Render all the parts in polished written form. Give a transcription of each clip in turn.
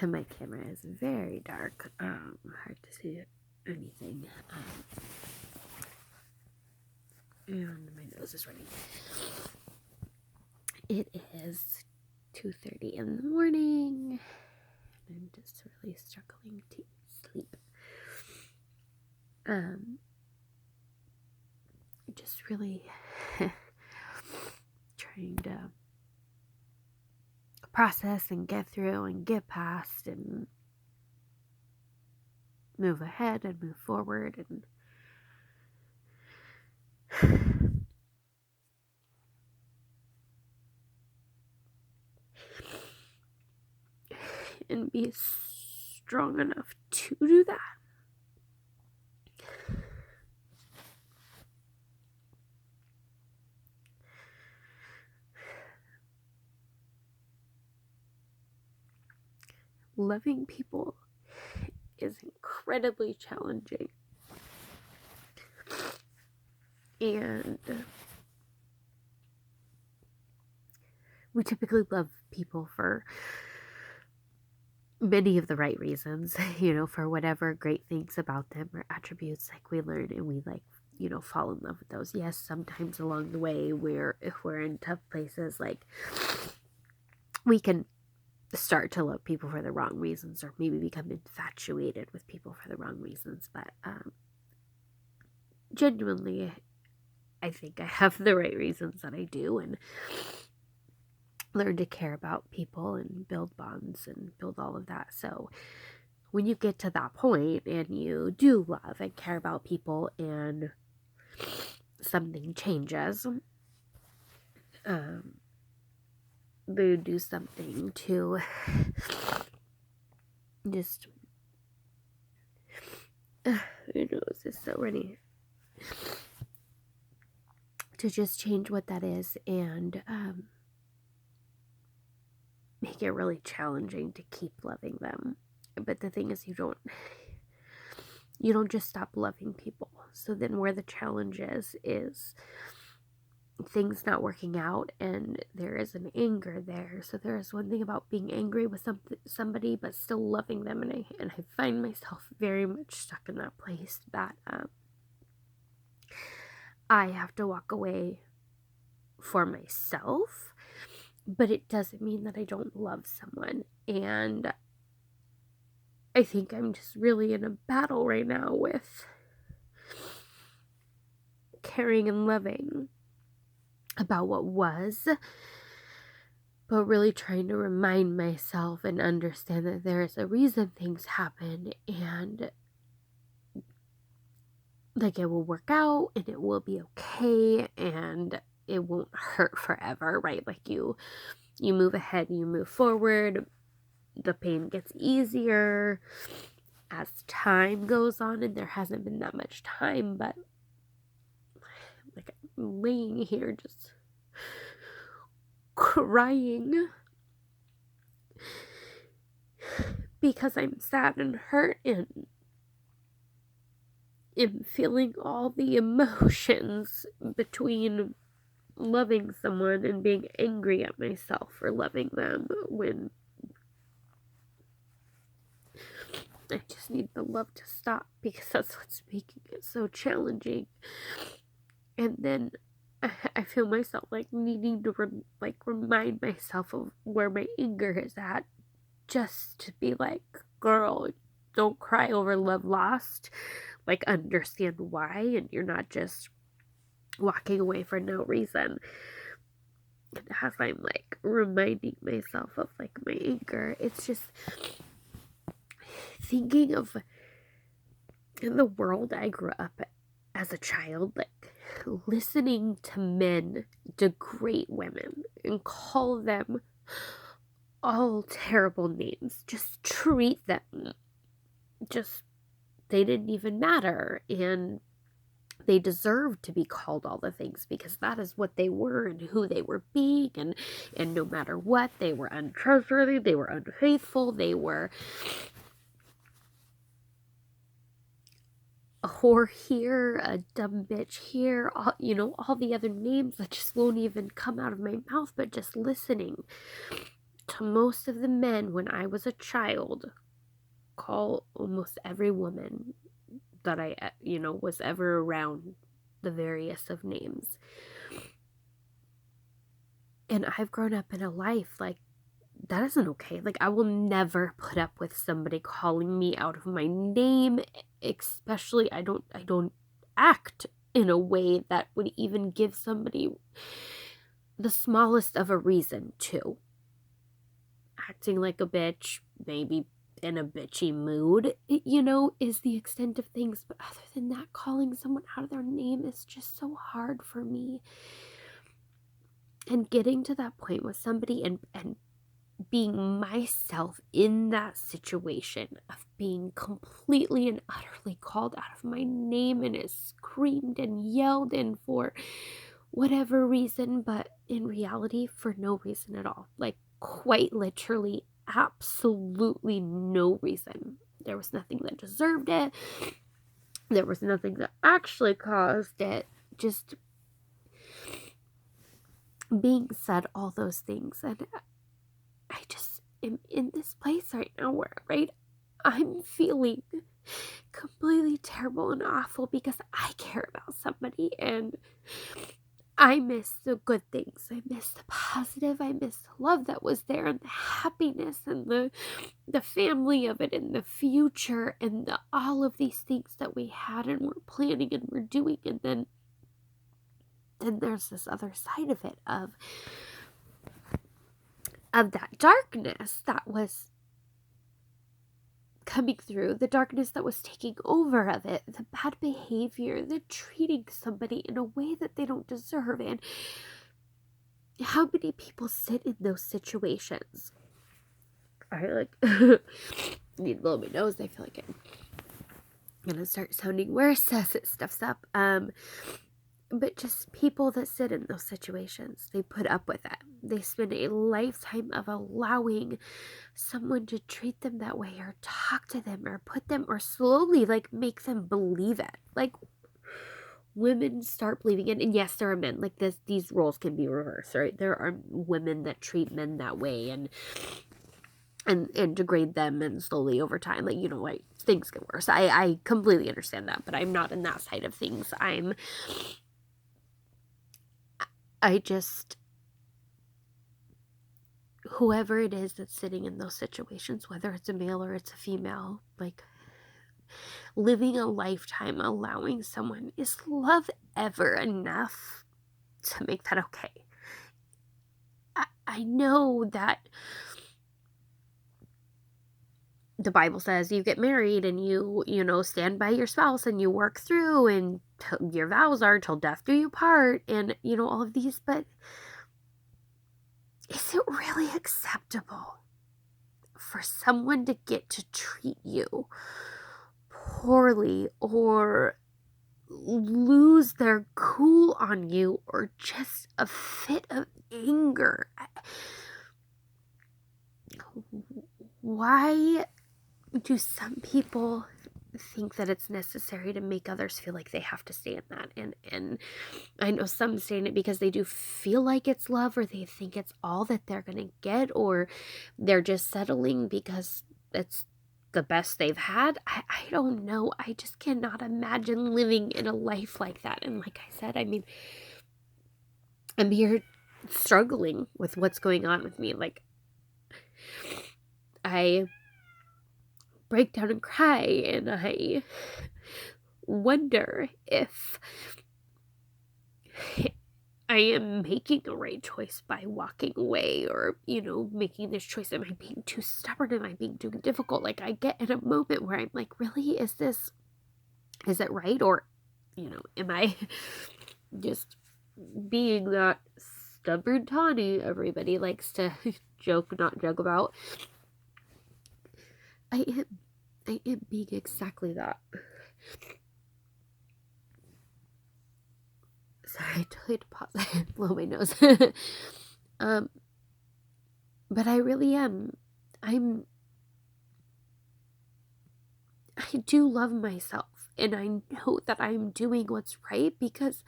My camera is very dark. Hard to see anything. And my nose is running. It is 2:30 in the morning. And I'm just really struggling to sleep. Just really trying to process and get through and get past and move ahead and move forward and be strong enough to do that. Loving people is incredibly challenging. And we typically love people for many of the right reasons, for whatever great things about them or attributes we learn and we fall in love with those. Yes, sometimes along the way if we're in tough places, we can start to love people for the wrong reasons or maybe become infatuated with people for the wrong reasons. But genuinely, I think I have the right reasons that I do and learn to care about people and build bonds and build all of that. So when you get to that point and you do love and care about people and something changes, they do something to just my nose is so runny, to just change what that is and make it really challenging to keep loving them. But the thing is, you don't just stop loving people. So then where the challenge is things not working out and there is an anger there. So there is one thing about being angry with somebody but still loving them, and I find myself very much stuck in that place that I have to walk away for myself, but it doesn't mean that I don't love someone. And I think I'm just really in a battle right now with caring and loving about what was, but really trying to remind myself and understand that there is a reason things happen and it will work out and it will be okay and it won't hurt forever, right? You move ahead, you move forward, the pain gets easier as time goes on, and there hasn't been that much time, but I'm laying here just crying because I'm sad and hurt and am feeling all the emotions between loving someone and being angry at myself for loving them, when I just need the love to stop, because that's what's making it so challenging. And then I feel myself needing to remind myself of where my anger is at, just to be girl, don't cry over love lost, understand why, and you're not just walking away for no reason. And as I'm reminding myself of my anger, it's just thinking of in the world I grew up as a child, listening to men degrade women and call them all terrible names, just treat them they didn't even matter, and they deserved to be called all the things because that is what they were and who they were being, and no matter what, they were untrustworthy, they were unfaithful, they were a whore here, a dumb bitch here, all the other names that just won't even come out of my mouth, but just listening to most of the men when I was a child call almost every woman that I, was ever around the various of names. And I've grown up in a life like that isn't okay. Like, I will never put up with somebody calling me out of my name, especially I don't act in a way that would even give somebody the smallest of a reason to. Acting like a bitch, maybe in a bitchy mood, is the extent of things. But other than that, calling someone out of their name is just so hard for me. And getting to that point with somebody and being myself in that situation of being completely and utterly called out of my name and is screamed and yelled in for whatever reason, but in reality for no reason at all. Like, quite literally, absolutely no reason. There was nothing that deserved it. There was nothing that actually caused it. Just being said all those things. And I just am in this place right now where, I'm feeling completely terrible and awful because I care about somebody and I miss the good things. I miss the positive. I miss the love that was there and the happiness and the family of it and the future and all of these things that we had and we're planning and we're doing. And then there's this other side of it of that darkness that was coming through, the darkness that was taking over of it, the bad behavior, the treating somebody in a way that they don't deserve. And how many people sit in those situations? I need to blow my nose. I feel like I'm gonna start sounding worse as it stuffs up. But just people that sit in those situations, they put up with it. They spend a lifetime of allowing someone to treat them that way or talk to them or put them or slowly make them believe it. Like, women start believing it. And yes, there are men like this. These roles can be reversed, right? There are women that treat men that way and degrade them, and slowly over time, things get worse. I completely understand that, but I'm not in that side of things. Whoever it is that's sitting in those situations, whether it's a male or it's a female, living a lifetime allowing someone, is love ever enough to make that okay? I know that the Bible says you get married and you stand by your spouse and you work through and your vows are till death do you part and, all of these, but is it really acceptable for someone to get to treat you poorly or lose their cool on you or just a fit of anger? Why do some people think that it's necessary to make others feel like they have to stay in that? And I know some stay in it because they do feel like it's love, or they think it's all that they're gonna get, or they're just settling because it's the best they've had. I don't know. I just cannot imagine living in a life like that. And like I said, I'm here struggling with what's going on with me. I break down and cry, and I wonder if I am making the right choice by walking away or, making this choice. Am I being too stubborn? Am I being too difficult? I get in a moment where I'm like, really, is it right? Or, am I just being that stubborn Tawny everybody likes to not joke about? I am being exactly that. Sorry, I totally had to pause and blow my nose. But I really am. I do love myself, and I know that I'm doing what's right because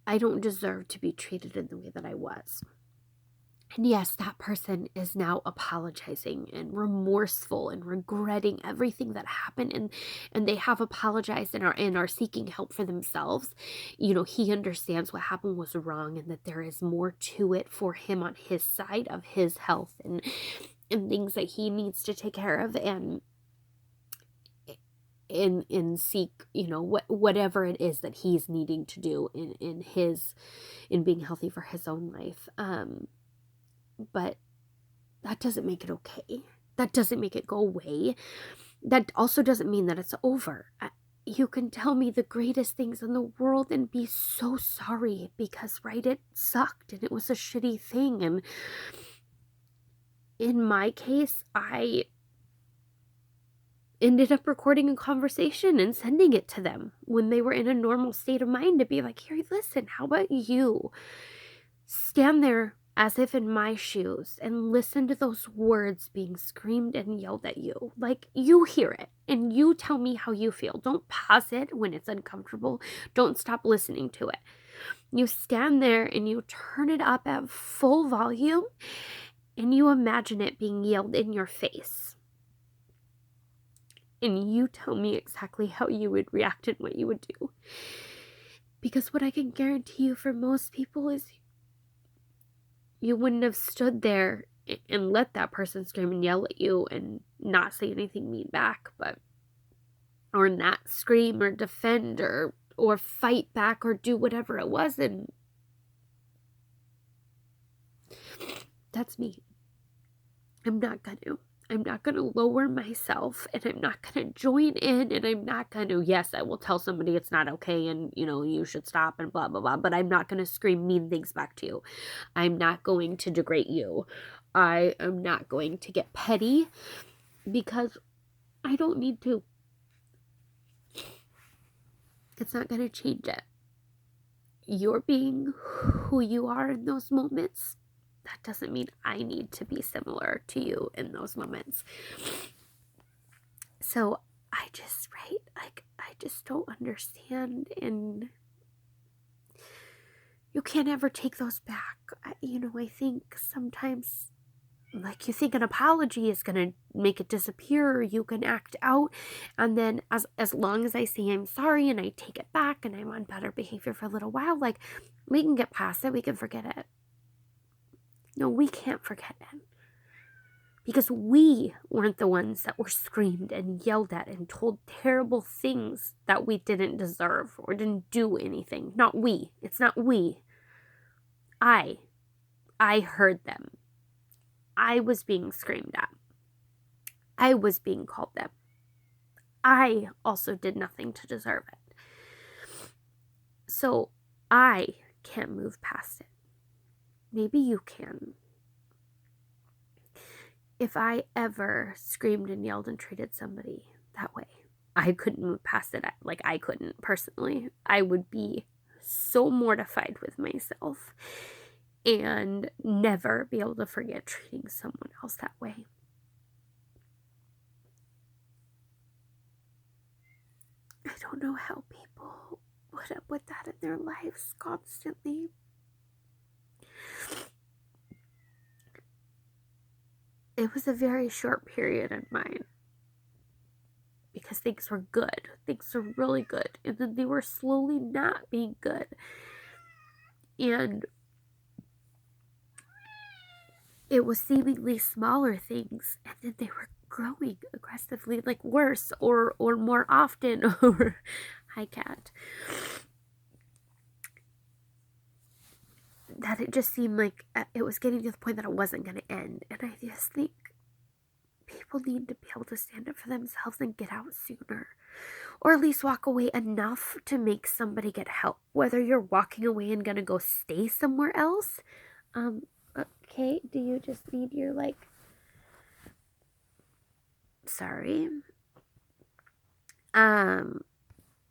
I don't deserve to be treated in the way that I was. And yes, that person is now apologizing and remorseful and regretting everything that happened, and they have apologized and are seeking help for themselves. You know, he understands what happened was wrong and that there is more to it for him on his side of his health and things that he needs to take care of and seek, you know, whatever it is that he's needing to do in being healthy for his own life. But that doesn't make it okay. That doesn't make it go away. That also doesn't mean that it's over. You can tell me the greatest things in the world and be so sorry because, right, it sucked and it was a shitty thing. And in my case, I ended up recording a conversation and sending it to them when they were in a normal state of mind to be like, here, listen, how about you stand there as if in my shoes and listen to those words being screamed and yelled at you. Like, you hear it and you tell me how you feel. Don't pause it when it's uncomfortable. Don't stop listening to it. You stand there and you turn it up at full volume and you imagine it being yelled in your face. And you tell me exactly how you would react and what you would do. Because what I can guarantee you for most people is you wouldn't have stood there and let that person scream and yell at you and not say anything mean back, or not scream or defend or fight back or do whatever it was. And that's me. I'm not gonna lower myself, and I'm not gonna join in, and I'm not gonna, yes, I will tell somebody it's not okay and, you know, you should stop and blah, blah, blah, but I'm not gonna scream mean things back to you. I'm not going to degrade you. I am not going to get petty because I don't need to. It's not gonna change it. You're being who you are in those moments. That doesn't mean I need to be similar to you in those moments. So I just, right? Like, I just don't understand, and you can't ever take those back. I think sometimes, like, you think an apology is gonna make it disappear, or you can act out, and then as long as I say I'm sorry and I take it back and I'm on better behavior for a little while, like, we can get past it, we can forget it. No, we can't forget it. Because we weren't the ones that were screamed and yelled at and told terrible things that we didn't deserve or didn't do anything. Not we. It's not we. I heard them. I was being screamed at. I was being called them. I also did nothing to deserve it. So I can't move past it. Maybe you can. If I ever screamed and yelled and treated somebody that way, I couldn't move past it. Like, I couldn't personally. I would be so mortified with myself and never be able to forget treating someone else that way. I don't know how people put up with that in their lives constantly. It was a very short period in mine because things were good. Things were really good. And then they were slowly not being good. And it was seemingly smaller things. And then they were growing aggressively, like worse or more often. Or, hi, cat. That it just seemed like it was getting to the point that it wasn't going to end. And I just think people need to be able to stand up for themselves and get out sooner. Or at least walk away enough to make somebody get help. Whether you're walking away and gonna go stay somewhere else. Okay, do you just need your, like... Sorry.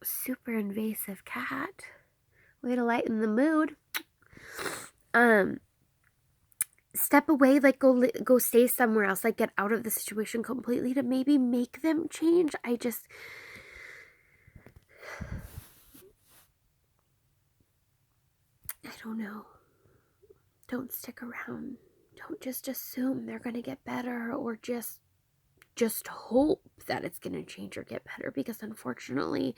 Super invasive cat. Way to lighten the mood. Step away, like, go stay somewhere else, like, get out of the situation completely to maybe make them change. I don't know. Don't stick around don't just assume they're going to get better, or just hope that it's going to change or get better, because unfortunately,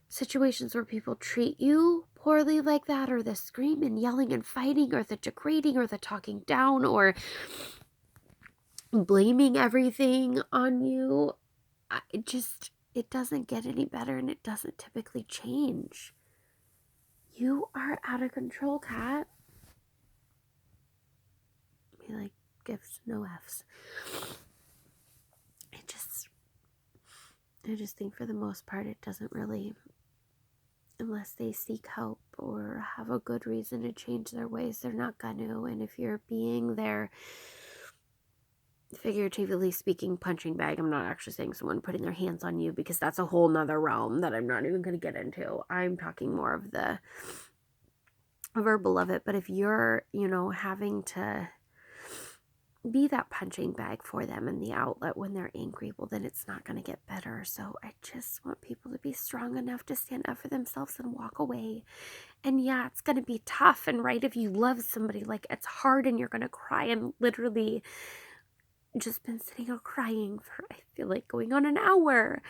situations where people treat you poorly like that, or the screaming, yelling, and fighting, or the degrading, or the talking down, or blaming everything on you, it doesn't get any better, and it doesn't typically change. You are out of control, Kat. Be like, gifts, no F's. I just think for the most part, it doesn't really, unless they seek help or have a good reason to change their ways, they're not gonna. And if you're being their, figuratively speaking, punching bag, I'm not actually saying someone putting their hands on you, because that's a whole nother realm that I'm not even going to get into. I'm talking more of the verbal of it. But if you're, having to be that punching bag for them and the outlet when they're angry, well, then it's not going to get better. So I just want people to be strong enough to stand up for themselves and walk away. And yeah, it's going to be tough. And right, if you love somebody, like, it's hard and you're going to cry. And literally just been sitting here crying for, I feel like, going on an hour,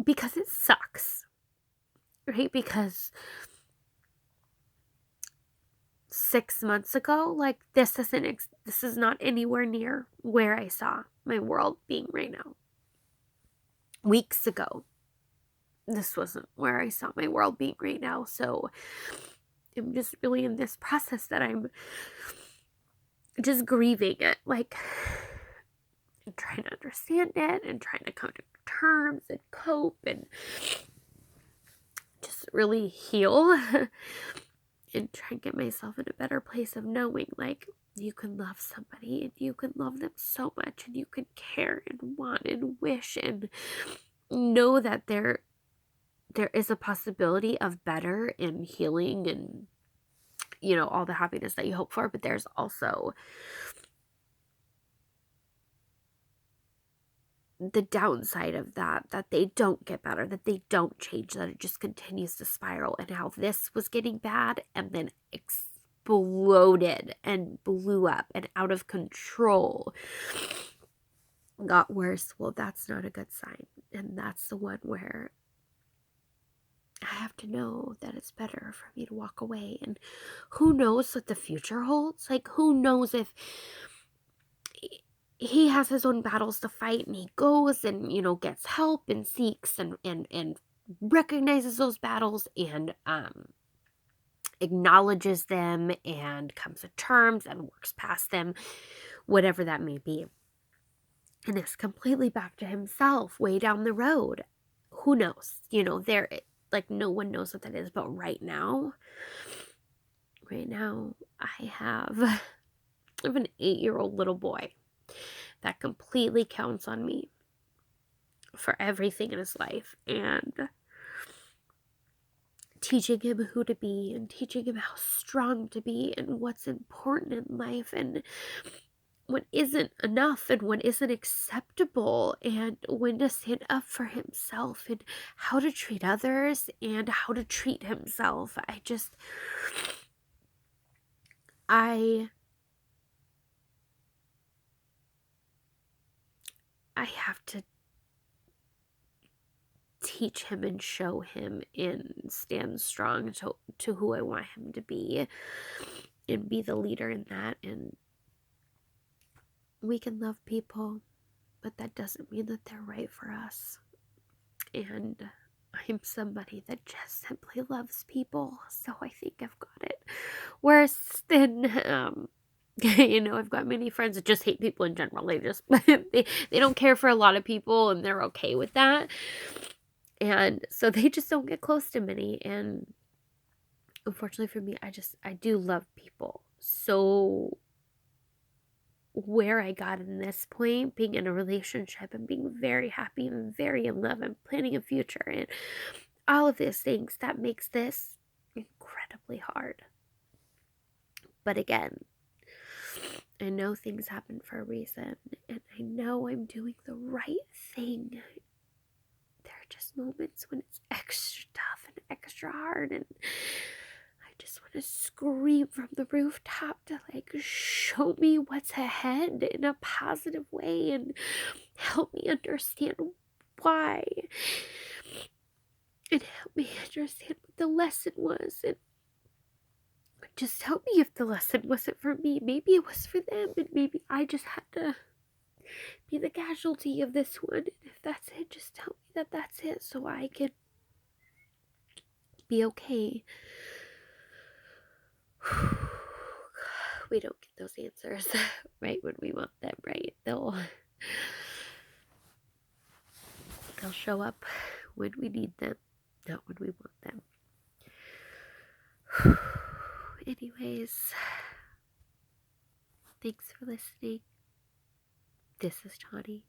because it sucks, right? Because 6 months ago, like, this is not anywhere near where I saw my world being right now. Weeks ago, this wasn't where I saw my world being right now. So I'm just really in this process that I'm just grieving it, like, and trying to understand it, and trying to come to terms and cope and just really heal and try and get myself in a better place of knowing, like, you can love somebody and you can love them so much, and you can care and want and wish and know that there is a possibility of better and healing and, all the happiness that you hope for. But there's also the downside of that they don't get better, that they don't change, that it just continues to spiral. And how this was getting bad and then exploded and blew up and out of control, got worse. Well, that's not a good sign. And that's the one where I have to know that it's better for me to walk away. And who knows what the future holds? Like, who knows if he has his own battles to fight, and he goes and, gets help and seeks and recognizes those battles and acknowledges them and comes to terms and works past them, whatever that may be. And it's completely back to himself way down the road. Who knows? There, like, no one knows what that is. But right now, I have an 8-year-old little boy that completely counts on me for everything in his life, and teaching him who to be, and teaching him how strong to be, and what's important in life, and what isn't enough, and what isn't acceptable, and when to stand up for himself, and how to treat others, and how to treat himself. I have to teach him and show him and stand strong to who I want him to be, and be the leader in that. And we can love people, but that doesn't mean that they're right for us. And I'm somebody that just simply loves people, so I think I've got it worse than I've got many friends that just hate people in general. They just they don't care for a lot of people, and they're okay with that. And so they just don't get close to many. And unfortunately for me, I do love people. So where I got in this point, being in a relationship and being very happy and very in love and planning a future and all of these things, that makes this incredibly hard. But again, I know things happen for a reason, and I know I'm doing the right thing. There are just moments when it's extra tough and extra hard, and I just want to scream from the rooftop to like show me what's ahead in a positive way and help me understand why, and help me understand what the lesson was, and just help me if the lesson wasn't for me. Maybe it was for them, and maybe I just had to be the casualty of this one. And if that's it, just tell me that that's it so I can be okay. We don't get those answers right when we want them, right? They'll show up when we need them, not when we want them. Anyways, thanks for listening. This is Tawny.